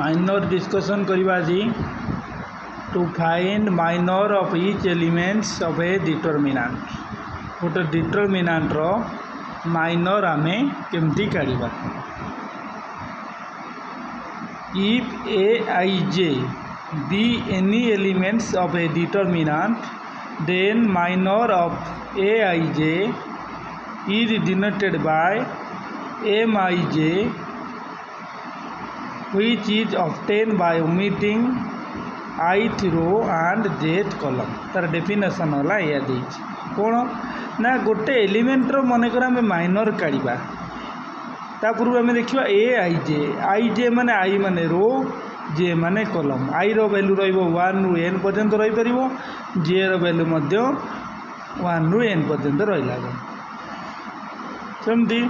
minor discussion करवा जी to find minor of each elements of a determinant गोटे determinant रो माइनर आमे केमती काढ़ा if a i j be any elements of a determinant then minor of aij is denoted by mij which is obtained by omitting ith row and jth column तार definition होला या देछि कोन ना गोटे एलिमेंट रो मन कर हम माइनर काढ़ा ता पूर्व आम देखा आई जे माने आई माने रो जे माने कलम आई रो वैल्यू वन रु एन पर्यंत रही पार जे रो वैल्यू वन रु एन पर्यंत रहा सेमती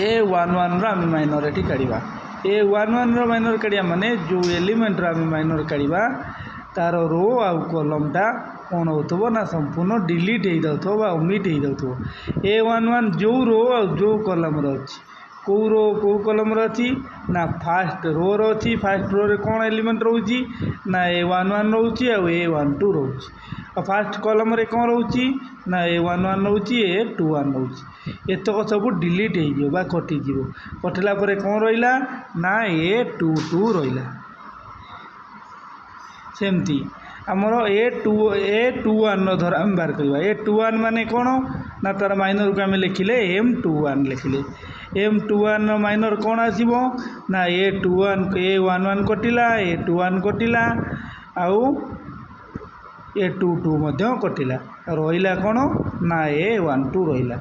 ए वन वन रो आम माइनर ये काढ़ा ए वन वन रो माइनर काढ़ा माने जो एलिमेंट रो आम माइनर काढ़ा तार रो आउ कलमटा कौन हो ना संपूर्ण डिलीट हो जाऊ ओमिट हो जाऊ ए वन वन जो रो आ जो कलम अच्छी कौ रो कौ कलम अच्छी ना फास्ट रो अच्छी फास्ट रो रे कौन एलिमेंट रोची ना ए वन वन रोची ए वन टू रोची और फास्ट कलम रे कौन रोची ना ए वन वन रोची ए टू वन रोची एतक सब डिलीट हो कटिज कटिला कौन रहा ना ए टू टू रहा सेमती आमर ए टू वन धर आम बाहर करवा ए टू वन माने कौन ना तार माइनर को आम लिखिले एम टू वन लिखिले एम टू वन माइनर कौन आसो ना a two one a one one कटिला ए टू वन कटिला आउ ए टू टू कटिला रहा कौन ना ए वन टू रहा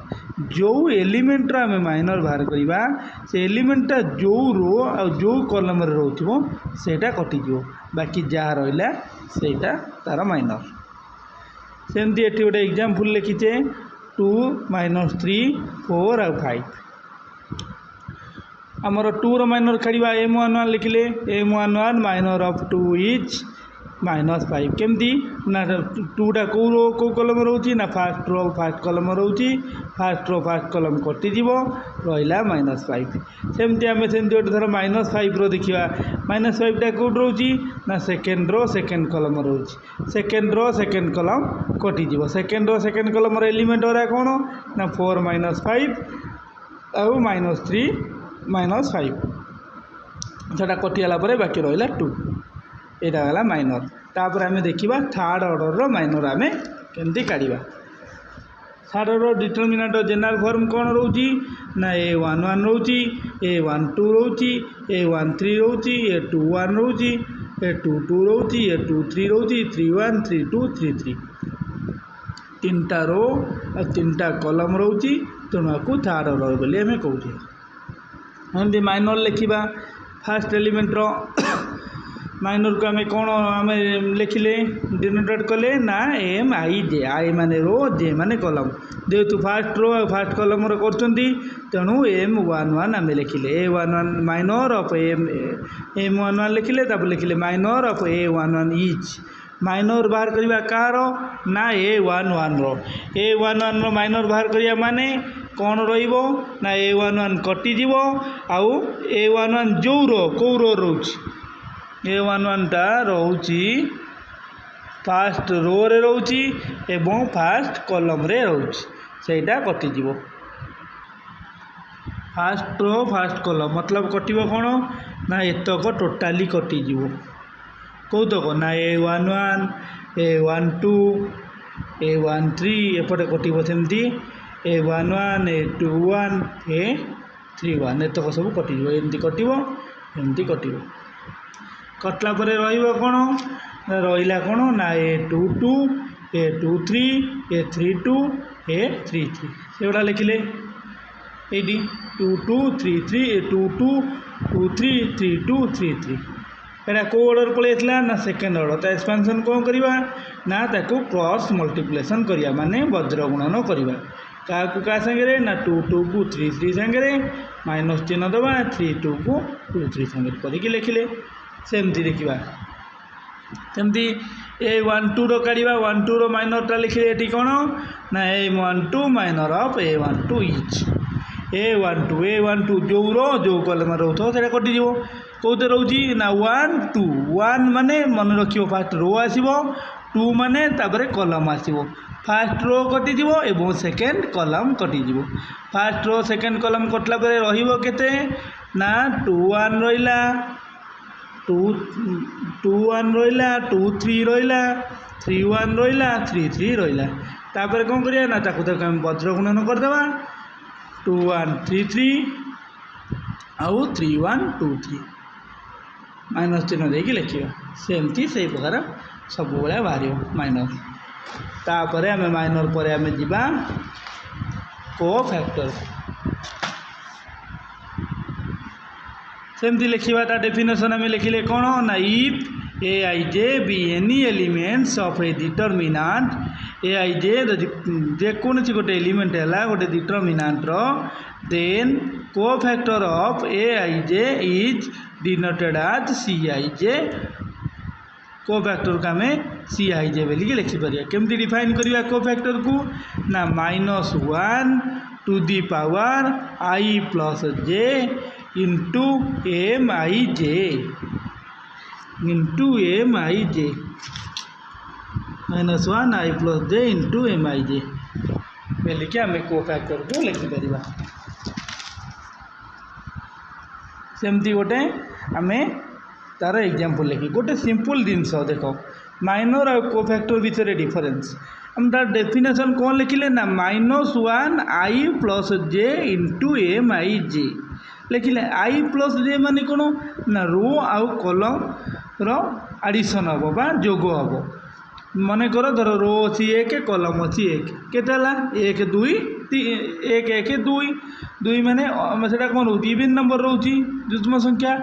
जो एलिमेंट आम माइनर बाहर करवा से एलिमेंटा जो रो आ जो कलम रोचो सेटा कटिज बाकी जहाँ रहा सेटा तार माइनर सेमती ये गोटे एग्जाम्पल लिखीचे 2 - 3 4 और 5 आमर 2 रो माइनर काढ़ा m11 लिखिले m11 minor of 2 is -5 केमती ना 2टा कौ रो कौ कलम रोची ना फास्ट रो फास्ट कलम रोची फास्ट रो फास्ट कलम कटिज रहा -5 सेमती आम से गोटे धर -5 रो देखा -5टा कौट रोची ना सेकेंड रो सेकेंड कलम रोची सेकेंड रो सेकेंड कलम कटिज सेकेंड रो सेकेंड कलम एलिमेंट रहा कौन ना 4 - 5 आउ -3 -5 सेटा कटिगला बाकी रहा 2 यहाँ गला माइनर तापर आम देखा थर्ड ऑर्डर रो माइनर आम केमती काढ़ा third order determinant general form कौन रोची ना ए वन वन रोची ए वन टू रोची ए वन थ्री रोची ए टू वन रोची ए टू टू रोची ए टू थ्री रोची 3 1 3 2 3 3 तीनटा रो और तीनटा कलम रोची तेणु को थर्ड ऑर्डर बोली आम कौचे एमती माइनर लिखा फास्ट एलिमेंट रो माइनर को आम कौन आम लिखिले डिनोटेट कले ना एम आई माने रो जे माने कलम जेहेतु फास्ट रो फास्ट कलम तेणु एम वन वन आम लिखिले a one one minor of M one one लिखिले लिखिले minor of a one one इच माइनर बाहर करवा कार ना ए वन वन रो ए वन वन रो माइनर बाहर करवा माने कौन रो ना ए वन वन कटिज आउ ए वन वन जो रो कौ रो रोच ए वन वन टा रोची फास्ट रो रे रोची एवं फास्ट कलम रे रोची सेटा कटिज फास्ट रो फास्ट कलम मतलब कटिब कौन ना एतक टोटाली कटिज कौतक ना a one one a one two a one three एपटे कटिब सेमती a one one a two one a three one एतक सब कटिज एमती कटिब एमती कटिब कटला परे रहिबो कौन रहिला कौन ना a two two a two three a three two a three three से गुड़ा लिखिले ये 2 2 3 3 ए 2 2 2 3 3 2 3 3 एटा को ऑर्डर पलैला ना सेकेंड ऑर्डर तो एक्सपेंशन कौन करवा ना ताको क्रॉस मल्टीप्लिकेशन करिया माने वज्र गुणन करवा क्या क्या सागर ना 2 2 को 3 3 सागर माइनस चिन्ह दबा 3 2 को 2 3 सागर करके लिखिले सेमती देखा सेमती ए 1 2 रो काढ़ा 1 2 रो माइनरटा लिखिले ये कौन ना ए 1 2 minor of A 1 2 etch A12 जो जो कलम रोथो से कटिज कौते रोची ना 1 2 1 माने मन रखियो फास्ट रो आसीबो 2 माने तापरे कलम आसीबो फास्ट रो कटिज एवं सेकेंड कलम कटिज फास्ट रो सेकेंड कलम कटला परे रहिबो केते ना 2 1 रहिला 2 1 रहिला 2 3 रहिला 3 1 रहिला 3 3 रहिला तापर कौन करिया ना ताकू तक हम वज्र गुणन कर देबा 2 1 3 3 आउ 3 1 2 3 माइनस चिन्ह देकी लिखिया सेमती से प्रकार सब बेला बाहर माइनस तापर आम माइनर पर आम जीवा कोफैक्टर सेमती लिखा ता डेफिनेशन आम लिखिले कौन ना if a i j be any elements of a determinant a i j जेकोसी गोटे एलिमेंट है गोटे determinant then cofactor of a i j is denoted as C i j cofactor को आम सी आई जे बोलिकी लिखिपर केमती डिफाइन करवा cofactor को ना -1 to the power i plus J into M i j -1 i plus J into M i j बोलिकी आम cofactor को लिखिपर सेमती गोटे आम तार एग्जांपल लिखी गोटे सिंपल जिनस देख माइनर और कोफैक्टर भितर डिफरेंस हम तार डेफिनेशन कौन लिखिले ना -1 i plus J into M i J लिखिले I plus जे माने कौन ना रो आउ कलम रो एडिशन हम बा जोग हम मन कर धर रो अच्छी 1 कलम अच्छी 1 केते 1 2 1 1 2 2 माने से कौन रोच इवेन नंबर रोच युग्म संख्या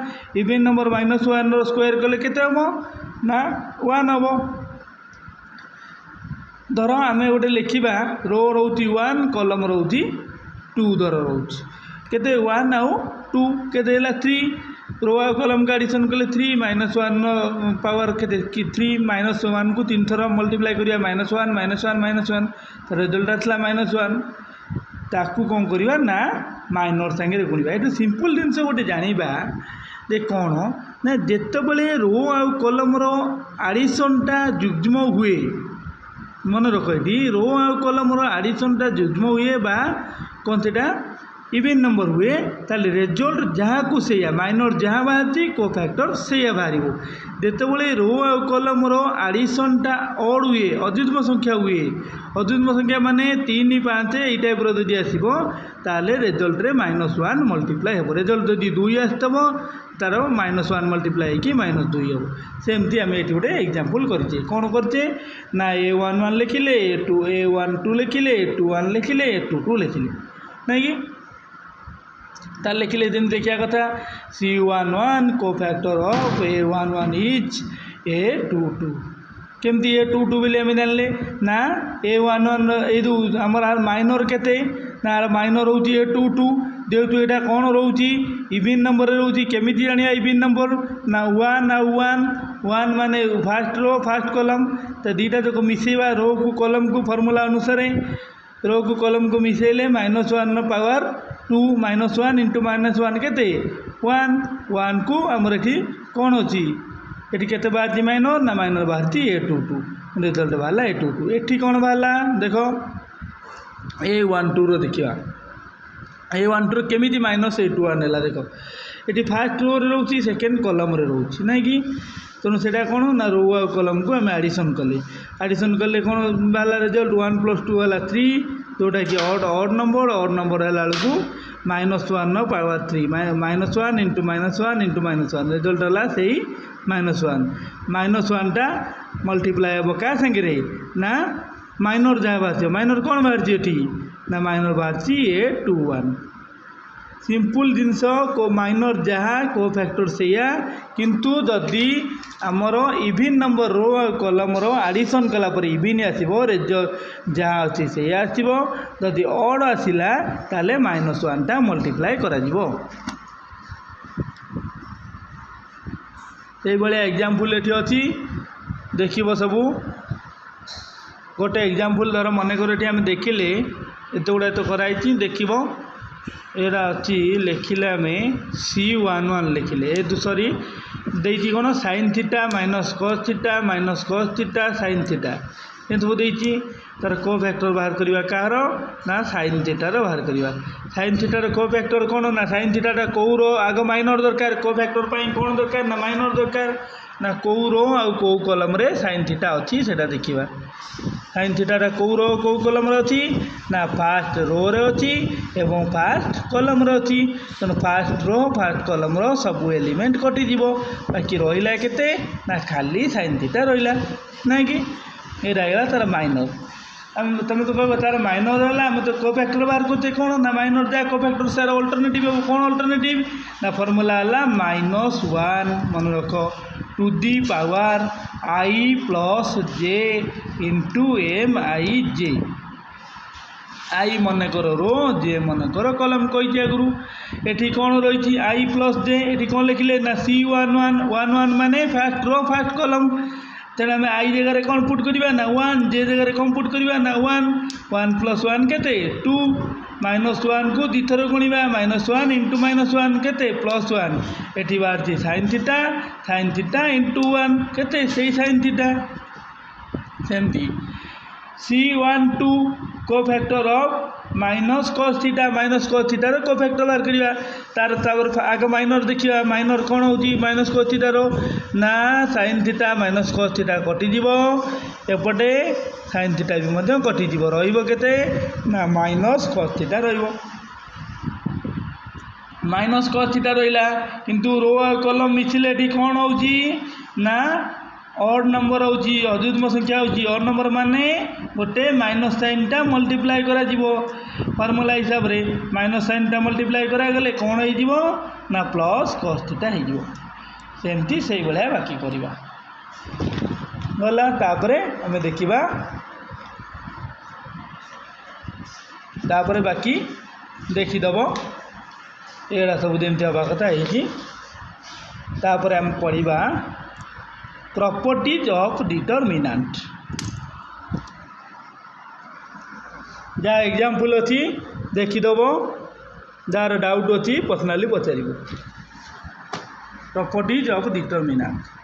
इवेन नंबर -1 रो स्क्वायर कले केते हम ना 1 हम धर आम गोटे लिखा रो रोच 1 कलम रोच 2 धर रोच केते 1 आउ 2 केते 3 रो आ कलम का एडिशन कले 3 -1 पावर के 3 -1 को 3 थर मल्टीप्लाई करिया -1 तो रिजल्ट आसला -1 ताकू कौन करवा ना माइनर सांगे गुणवा ये सिंपल जिनस गोटे जाना जे कौन ना जितेबले रो आ कलम एडिशनटा युग्म हुए मन रख ये रो आ कलम एडिशनटा युग्म हुए बा कौन से इवेन नंबर हुए ताले रिजल्ट जहाँ को से माइनर जहाँ बाहर कोफैक्टर से बाहर जितेबले रो आ कलम एडिशनटा ऑड हुए अयुग्म संख्या हुए अयुग्म संख्या माने 3 5 ये टाइप रही आसो ताले रिजल्ट रे -1 मल्टीप्लाई हम रिजल्ट जदि 2 आसतब तार -1 मल्टीप्लाई कि -2 हम सेमती आम ये गोटे एग्जांपल करचे कौन करचे ना A11 लिखिले A12 लिखिले A21 लिखिले A22 लिखिले नहीं कि तार लिखिले दिन देखिया कथा C11 cofactor of A11 is A22 केमती A22 बोले आम जानले ना A11 ये आमर माइनर केते ना माइनर रोची A22 जेहेतु यहाँ कौन रोची इवेन नंबर रोची केमी जाना इवेन नंबर ना 1 माने फास्ट रो फास्ट कलम तो दीटा जो मिसेवा रो को कलम को फॉर्मूला अनुसार रो को कलम को मिसेले -1 पावर 2 -1 इंटू -1 केते 1 को आमर ये कौन अच्छी ये केते बाहर माइनर ना माइनर बाहर A22 रिजल्ट बाहर A22 ये कौन बाहर देख A12 रो देखा A12 केमी -A21 है देख ये फास्ट रो रोची सेकेंड कलम रोच ना कि तेणु से कौन ना रो आ कलम को आम एडिशन कले कौन बाहर रिजल्ट 1 + 2 है 3 जोटा कि ऑड नंबर है बेलू -1 पावर 3 -1 इंटू -1 इंटू -1 रिजल्ट है से -1 टा मल्टीप्लाई हम क्या सांगे ना माइनर जहाँ बाहर माइनर कौन बाहर ये ना माइनर बाहर A21 सिंपल जिनस को माइनर जहाँ कोफैक्टर से किंतु जदि आमर इवेन नंबर रो कलम एडिशन कलापर इवेन आसो जहाँ अच्छी से आसो जदि ऑड आसला ताले -1 टा मल्टीप्लाई करा एग्जांपल ये अच्छी देखिए सबू गोटे एग्जांपल धर मन कर आम देखिले एत गुड़ा तो कराई देख एरा अच्छी लिखिले आम C11 लिखिले सॉरी देती कौन sign theta minus cos theta sine theta ये सब देती तार को फैक्टर बाहर करवा कहार ना साइन थीटार बाहर करवा साइन थीटार को फैक्टर कौन ना साइन थीटाटा कौर आग माइनर दरकार को फैक्टर कौन दरकार ना माइनर दरकार ना कौ रो आउ कौ कलम रे साइन थीटा अच्छी से देखा साइन थीटाटा कौ रो कौ कलम अच्छी ना फास्ट रो रे अच्छी एवं फास्ट कलम अच्छी तेणु फास्ट रो फास्ट कलम सब एलिमेंट कटिज बाकी रहा केते ना खाली साइन थीटा रहा ना कि ये रहा तार माइनर तुम तो कह तार माइनर है आम तो को फैक्टर बाहर करते कौन ना माइनर जा को फैक्टर सार अल्टरनेटिव कौन अल्टरनेटिव ना फर्मूला है -1 मन रख to the power I plus J into MIJ I मन कर रो जे मन कर कलम कही आगु ये कौन रही I प्लस जे ये कौन लिखिले ना C11 माने फास्ट रो फास्ट कलम तेणु आम आई जगह कौन पुट करवा ना 1 जे जगह कौन पुट करवा ना 1 प्लस 1 केते 2 -1 को दिथर गुणा -1 इंटू -1 केते +1 एटी बाहर साइन थीटा इंटू 1 केते से साइन थीटा सेमती C12 को फैक्टर ऑफ माइनस कॉस थीटार को फैक्टर बाहर करवा तार आग माइनर देखिए माइनर कौन हो माइनस कॉस थीटार ना sine theta minus cos theta कटिज एपटे साइन थीटा भी कटिज रते ना minus cos theta minus cos theta रहा किंतु रो कलम मिसिले कौन हो ना ऑड नंबर होची अद्वितीय संख्या होची ऑड नंबर माने गोटे माइनस साइन टा मल्टीप्लाई करा जीवो फार्मूला हिसाब रे माइनस साइन टा मल्टीप्लाई करा गले कौन हो जीवो ना प्लस cos थीटा हो जीवो सेमती सही भलिया बाकी करबा गला तापरे हमें देखिबा तापरे बाकी देखि दबो एड़ा सब जेमती हवा कथा है तापरे हम पढ़िबा प्रॉपर्टीज ऑफ डिटरमिनेंट जहाँ एग्जाम्पल अच्छी देखीदब जार डाउट अच्छी personally Pachar properties of determinant